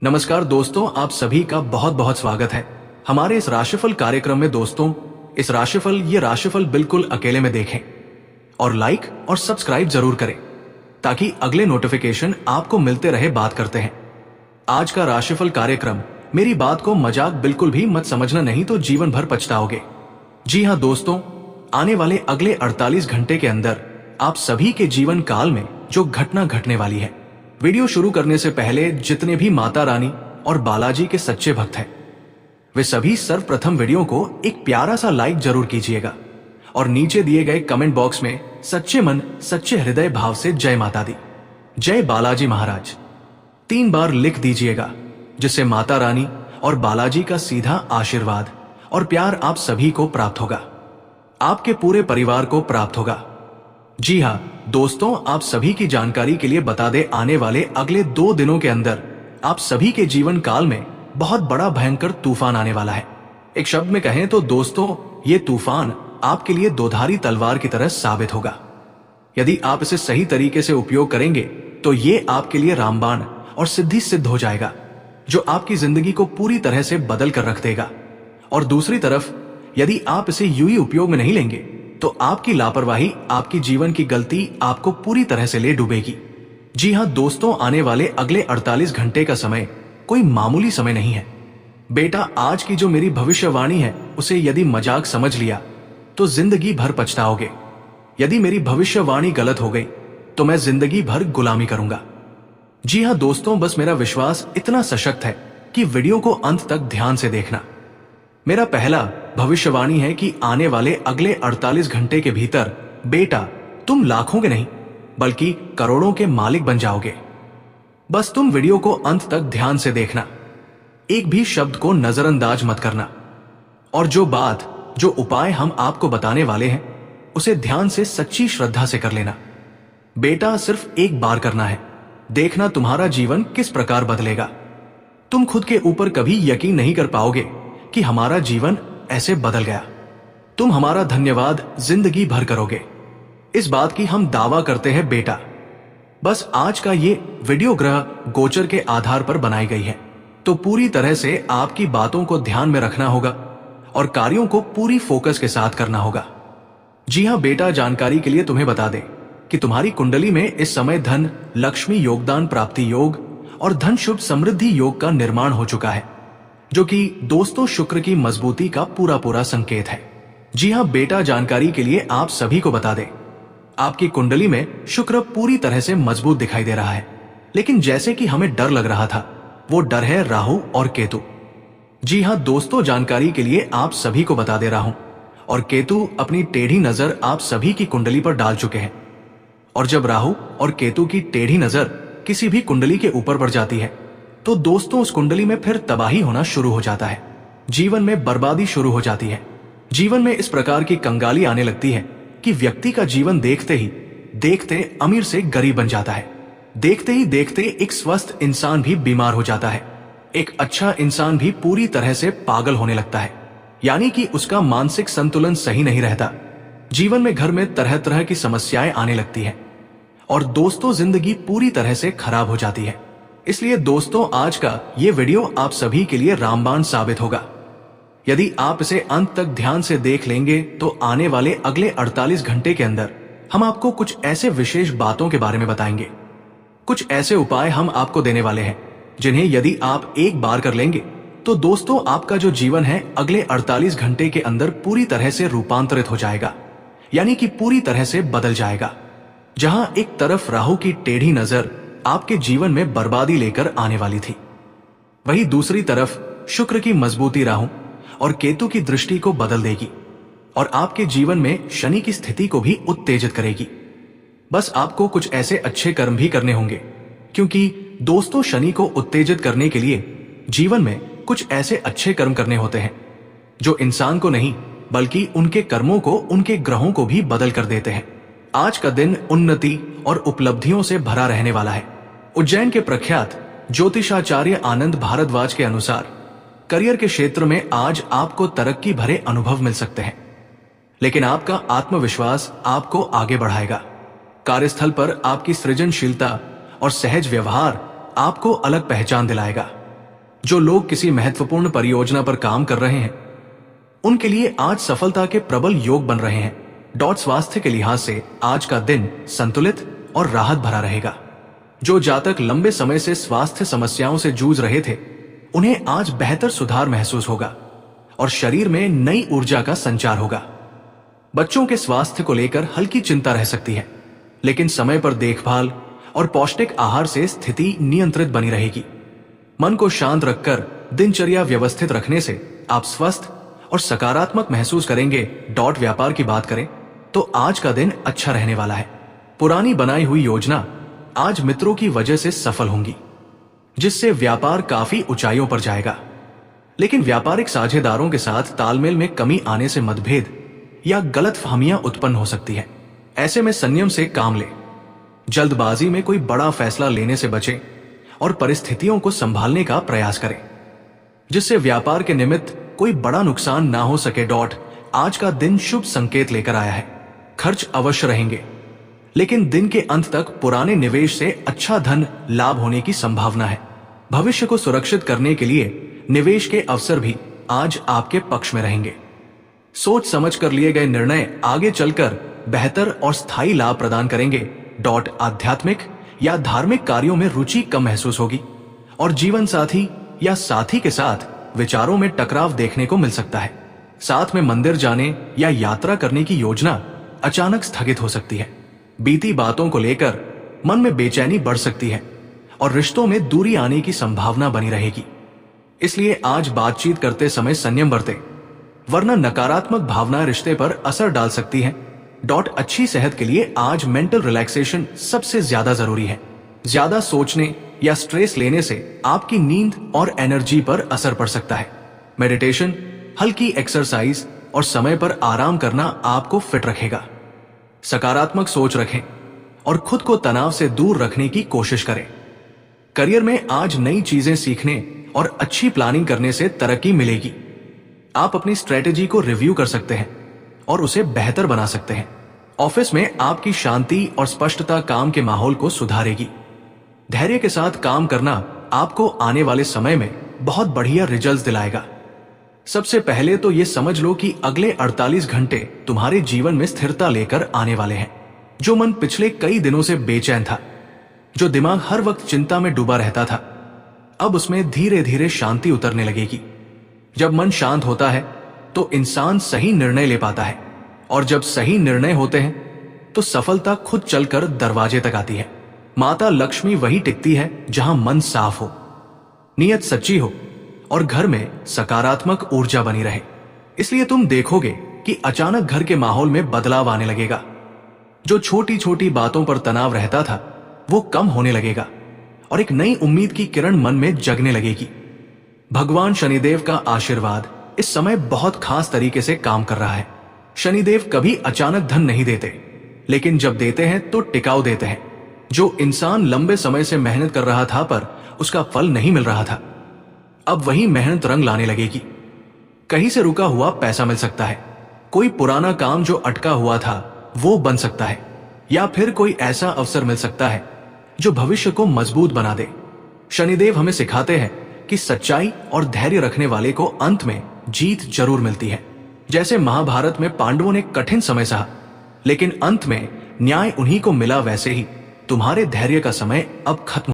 नमस्कार दोस्तों, आप सभी का बहुत बहुत स्वागत है हमारे इस राशिफल कार्यक्रम में। दोस्तों, इस राशिफल बिल्कुल अकेले में देखें और लाइक और सब्सक्राइब जरूर करें ताकि अगले नोटिफिकेशन आपको मिलते रहे। बात करते हैं आज का राशिफल कार्यक्रम। मेरी बात को मजाक बिल्कुल भी मत समझना, नहीं तो जीवन भर पछताओगे। जी हाँ दोस्तों, आने वाले अगले 48 घंटे के अंदर आप सभी के जीवन काल में जो घटना घटने वाली है। वीडियो शुरू करने से पहले जितने भी माता रानी और बालाजी के सच्चे भक्त हैं, वे सभी सर्वप्रथम वीडियो को एक प्यारा सा लाइक जरूर कीजिएगा और नीचे दिए गए कमेंट बॉक्स में सच्चे मन सच्चे हृदय भाव से जय माता दी, जय बालाजी महाराज 3 बार लिख दीजिएगा, जिससे माता रानी और बालाजी का सीधा आशीर्वाद और प्यार आप सभी को प्राप्त होगा, आपके पूरे परिवार को प्राप्त होगा। जी हाँ दोस्तों, आप सभी की जानकारी के लिए बता दें, आने वाले अगले 2 दिनों के अंदर आप सभी के जीवन काल में बहुत बड़ा भयंकर तूफान आने वाला है। एक शब्द में कहें तो दोस्तों, ये तूफान आपके लिए दोधारी तलवार की तरह साबित होगा। यदि आप इसे सही तरीके से उपयोग करेंगे तो ये आपके लिए रामबाण और सिद्धि सिद्ध हो जाएगा, जो आपकी जिंदगी को पूरी तरह से बदल कर रख देगा। और दूसरी तरफ यदि आप इसे यूं ही उपयोग में नहीं लेंगे तो आपकी लापरवाही, आपकी जीवन की गलती आपको पूरी तरह से ले डूबेगी। जी हाँ दोस्तों, आने वाले अगले 48 घंटे का समय कोई मामूली समय नहीं है। बेटा, आज की जो मेरी भविष्यवाणी है उसे यदि मजाक समझ लिया तो जिंदगी भर पछताओगे। यदि मेरी भविष्यवाणी गलत हो गई तो मैं जिंदगी भर गुलामी करूंगा। जी हाँ दोस्तों, बस मेरा विश्वास इतना सशक्त है कि वीडियो को अंत तक ध्यान से देखना। मेरा पहला भविष्यवाणी है कि आने वाले अगले 48 घंटे के भीतर बेटा, तुम लाखों के नहीं बल्कि करोड़ों के मालिक बन जाओगे। बस तुम वीडियो को अंत तक ध्यान से देखना, एक भी शब्द को नजरअंदाज मत करना, और जो उपाय हम आपको बताने वाले हैं उसे ध्यान से सच्ची श्रद्धा से कर लेना। बेटा, सिर्फ एक बार करना है, देखना तुम्हारा जीवन किस प्रकार बदलेगा। तुम खुद के ऊपर कभी यकीन नहीं कर पाओगे कि हमारा जीवन ऐसे बदल गया। तुम हमारा धन्यवाद जिंदगी भर करोगे, इस बात की हम दावा करते हैं बेटा। बस आज का ये वीडियो ग्रह गोचर के आधार पर बनाई गई है, तो पूरी तरह से आपकी बातों को ध्यान में रखना होगा और कार्यों को पूरी फोकस के साथ करना होगा। जी हाँ बेटा, जानकारी के लिए तुम्हें बता दें कि तुम्हारी कुंडली में इस समय धन, लक्ष्मी, योगदान प्राप्ति योग और धन शुभ समृद्धि योग का निर्माण हो चुका है, जो कि दोस्तों शुक्र की मजबूती का पूरा संकेत है। जी हाँ बेटा, जानकारी के लिए आप सभी को बता दें, आपकी कुंडली में शुक्र पूरी तरह से मजबूत दिखाई दे रहा है, लेकिन जैसे कि हमें डर लग रहा था, वो डर है राहु और केतु। जी हाँ दोस्तों, जानकारी के लिए आप सभी को बता दे रहा हूं, और केतु अपनी टेढ़ी नजर आप सभी की कुंडली पर डाल चुके हैं। और जब राहु और केतु की टेढ़ी नजर किसी भी कुंडली के ऊपर पड़ जाती है तो दोस्तों उस कुंडली में फिर तबाही होना शुरू हो जाता है, जीवन में बर्बादी शुरू हो जाती है। जीवन में इस प्रकार की कंगाली आने लगती है कि व्यक्ति का जीवन देखते ही देखते अमीर से गरीब बन जाता है, देखते ही देखते एक स्वस्थ इंसान भी बीमार हो जाता है, एक अच्छा इंसान भी पूरी तरह से पागल होने लगता है, यानी कि उसका मानसिक संतुलन सही नहीं रहता। जीवन में घर में तरह तरह की समस्याएं आने लगती है और दोस्तों जिंदगी पूरी तरह से खराब हो जाती है। इसलिए दोस्तों, आज का ये वीडियो आप सभी के लिए रामबाण साबित होगा। यदि आप इसे अंत तक ध्यान से देख लेंगे तो आने वाले अगले 48 घंटे के अंदर हम आपको कुछ ऐसे विशेष बातों के बारे में बताएंगे, कुछ ऐसे उपाय हम आपको देने वाले हैं जिन्हें यदि आप एक बार कर लेंगे तो दोस्तों आपका जो जीवन है अगले 48 घंटे के अंदर पूरी तरह से रूपांतरित हो जाएगा, यानी कि पूरी तरह से बदल जाएगा। जहां एक तरफ राहु की टेढ़ी नजर आपके जीवन में बर्बादी लेकर आने वाली थी, वहीं दूसरी तरफ शुक्र की मजबूती राहु और केतु की दृष्टि को बदल देगी और आपके जीवन में शनि की स्थिति को भी उत्तेजित करेगी। बस आपको कुछ ऐसे अच्छे कर्म भी करने होंगे, क्योंकि दोस्तों शनि को उत्तेजित करने के लिए जीवन में कुछ ऐसे अच्छे कर्म करने होते हैं जो इंसान को नहीं बल्कि उनके कर्मों को, उनके ग्रहों को भी बदल कर देते हैं। आज का दिन उन्नति और उपलब्धियों से भरा रहने वाला है। उज्जैन के प्रख्यात ज्योतिषाचार्य आनंद भारद्वाज के अनुसार करियर के क्षेत्र में आज आपको तरक्की भरे अनुभव मिल सकते हैं, लेकिन आपका आत्मविश्वास आपको आगे बढ़ाएगा। कार्यस्थल पर आपकी सृजनशीलता और सहज व्यवहार आपको अलग पहचान दिलाएगा। जो लोग किसी महत्वपूर्ण परियोजना पर काम कर रहे हैं, उनके लिए आज सफलता के प्रबल योग बन रहे हैं। स्वास्थ्य के लिहाज से आज का दिन संतुलित और राहत भरा रहेगा। जो जातक लंबे समय से स्वास्थ्य समस्याओं से जूझ रहे थे, उन्हें आज बेहतर सुधार महसूस होगा और शरीर में नई ऊर्जा का संचार होगा। बच्चों के स्वास्थ्य को लेकर हल्की चिंता रह सकती है, लेकिन समय पर देखभाल और पौष्टिक आहार से स्थिति नियंत्रित बनी रहेगी। मन को शांत रखकर दिनचर्या व्यवस्थित रखने से आप स्वस्थ और सकारात्मक महसूस करेंगे। व्यापार की बात करें तो आज का दिन अच्छा रहने वाला है। पुरानी बनाई हुई योजना आज मित्रों की वजह से सफल होंगी, जिससे व्यापार काफी ऊंचाइयों पर जाएगा। लेकिन व्यापारिक साझेदारों के साथ तालमेल में कमी आने से मतभेद या गलतफहमियां उत्पन्न हो सकती है। ऐसे में संयम से काम ले, जल्दबाजी में कोई बड़ा फैसला लेने से बचें और परिस्थितियों को संभालने का प्रयास करें, जिससे व्यापार के निमित्त कोई बड़ा नुकसान ना हो सके। आज का दिन शुभ संकेत लेकर आया है। खर्च अवश्य रहेंगे, लेकिन दिन के अंत तक पुराने निवेश से अच्छा धन लाभ होने की संभावना है। भविष्य को सुरक्षित करने के लिए निवेश के अवसर भी आज आपके पक्ष में रहेंगे। सोच समझ कर लिए गए निर्णय आगे चलकर बेहतर और स्थायी लाभ प्रदान करेंगे। आध्यात्मिक या धार्मिक कार्यों में रुचि कम महसूस होगी और जीवन साथी या साथी के साथ विचारों में टकराव देखने को मिल सकता है। साथ में मंदिर जाने या यात्रा करने की योजना अचानक स्थगित हो सकती है। बीती बातों को लेकर मन में बेचैनी बढ़ सकती है और रिश्तों में दूरी आने की संभावना बनी रहेगी। इसलिए आज बातचीत करते समय संयम बरतें, वरना नकारात्मक भावनाएं रिश्ते पर असर डाल सकती हैं। अच्छी सेहत के लिए आज मेंटल रिलैक्सेशन सबसे ज्यादा जरूरी है। ज्यादा सोचने या स्ट्रेस लेने से आपकी नींद और एनर्जी पर असर पड़ सकता है। मेडिटेशन, हल्की एक्सरसाइज और समय पर आराम करना आपको फिट रखेगा। सकारात्मक सोच रखें और खुद को तनाव से दूर रखने की कोशिश करें। करियर में आज नई चीजें सीखने और अच्छी प्लानिंग करने से तरक्की मिलेगी। आप अपनी स्ट्रेटेजी को रिव्यू कर सकते हैं और उसे बेहतर बना सकते हैं। ऑफिस में आपकी शांति और स्पष्टता काम के माहौल को सुधारेगी। धैर्य के साथ काम करना आपको आने वाले समय में बहुत बढ़िया रिजल्ट्स दिलाएगा। सबसे पहले तो ये समझ लो कि अगले 48 घंटे तुम्हारे जीवन में स्थिरता लेकर आने वाले हैं। जो मन पिछले कई दिनों से बेचैन था, जो दिमाग हर वक्त चिंता में डूबा रहता था, अब उसमें धीरे धीरे शांति उतरने लगेगी। जब मन शांत होता है तो इंसान सही निर्णय ले पाता है, और जब सही निर्णय होते हैं तो सफलता खुद चलकर दरवाजे तक आती है। माता लक्ष्मी वही टिकती है जहां मन साफ हो, नीयत सच्ची हो और घर में सकारात्मक ऊर्जा बनी रहे। इसलिए तुम देखोगे कि अचानक घर के माहौल में बदलाव आने लगेगा। जो छोटी छोटी बातों पर तनाव रहता था वो कम होने लगेगा और एक नई उम्मीद की किरण मन में जगने लगेगी। भगवान शनिदेव का आशीर्वाद इस समय बहुत खास तरीके से काम कर रहा है। शनिदेव कभी अचानक धन नहीं देते, लेकिन जब देते हैं तो टिकाऊ देते हैं। जो इंसान लंबे समय से मेहनत कर रहा था पर उसका फल नहीं मिल रहा था, अब वही मेहनत रंग लाने लगेगी। कहीं से रुका हुआ पैसा मिल सकता है, कोई पुराना काम जो अटका हुआ था वो बन सकता है, या फिर कोई ऐसा अवसर मिल सकता है जो भविष्य को मजबूत बना दे। शनिदेव हमें सिखाते हैं कि सच्चाई और धैर्य रखने वाले को अंत में जीत जरूर मिलती है। जैसे महाभारत में पांडवों ने कठिन समय सहा, लेकिन अंत में न्याय उन्हीं को मिला, वैसे ही तुम्हारे धैर्य का समय अब खत्म